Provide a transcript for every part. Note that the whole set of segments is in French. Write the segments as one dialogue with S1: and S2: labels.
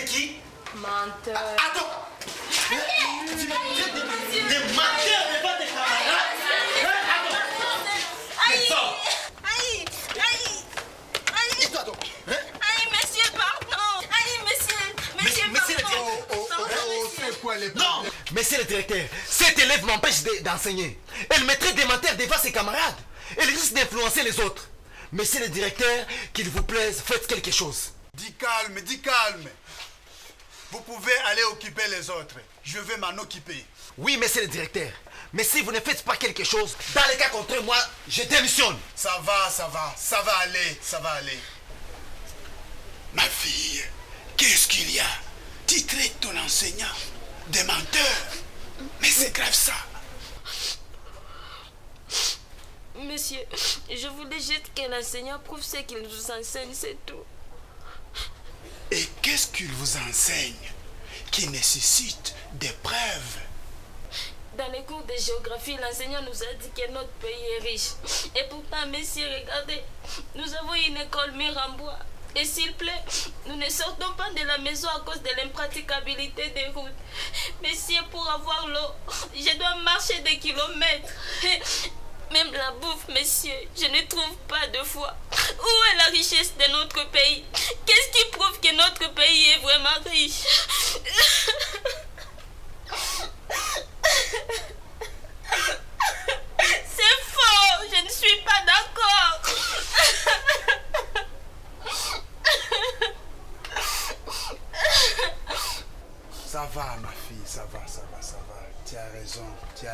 S1: qui?
S2: Menteur.
S1: Attends. Tu me traites de menteur devant tes camarades? Attends.
S3: Aïe.
S1: Et toi donc?
S3: Aïe, monsieur, pardon. Aïe, monsieur, pardon.
S4: C'est quoi les
S1: Non. Monsieur le directeur, cet élève m'empêche d'enseigner. Elle me traite de menteur devant ses camarades. Elle risque d'influencer les autres. Monsieur le directeur, qu'il vous plaise, faites quelque chose.
S4: Dis calme. Vous pouvez aller occuper les autres. Je vais m'en occuper.
S1: Oui, monsieur le directeur. Mais si vous ne faites pas quelque chose, dans les cas contre moi, je démissionne.
S4: Ça va aller.
S5: Ma fille, qu'est-ce qu'il y a? Tu traites ton enseignant de menteur. Mais c'est grave ça.
S3: Monsieur, je voulais juste que l'enseignant prouve ce qu'il nous enseigne, c'est tout.
S5: Et qu'est-ce qu'il vous enseigne qui nécessite des preuves?
S3: Dans les cours de géographie, l'enseignant nous a dit que notre pays est riche. Et pourtant, messieurs, regardez, nous avons une école mur en bois. Et s'il plaît, nous ne sortons pas de la maison à cause de l'impraticabilité des routes. Messieurs, pour avoir l'eau, je dois marcher des kilomètres. Même la bouffe, messieurs, je ne trouve pas de foi. Où est la richesse de notre pays? Qu'est-ce qui prouve que notre pays est vraiment riche? C'est faux, je ne suis pas d'accord.
S4: Ça va, ma fille, ça va. Tu as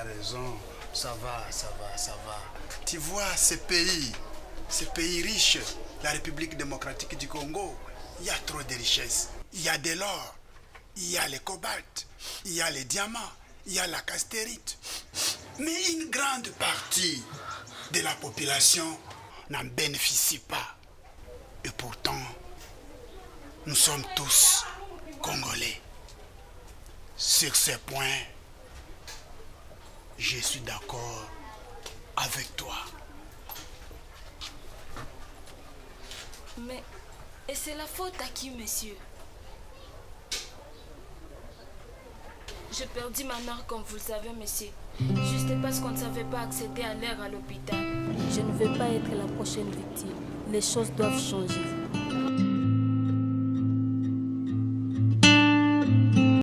S4: raison. Ça va. Tu vois, ce pays riche, la République démocratique du Congo, il y a trop de richesses. Il y a de l'or, il y a le cobalt, il y a les diamants, il y a la castérite. Mais une grande partie de la population n'en bénéficie pas. Et pourtant, nous sommes tous Congolais. Sur ce point, je suis d'accord avec toi.
S3: Mais, et c'est la faute à qui, monsieur? J'ai perdu ma mère, comme vous le savez, monsieur. Juste parce qu'on ne savait pas accéder à l'air à l'hôpital.
S2: Je ne veux pas être la prochaine victime. Les choses doivent changer.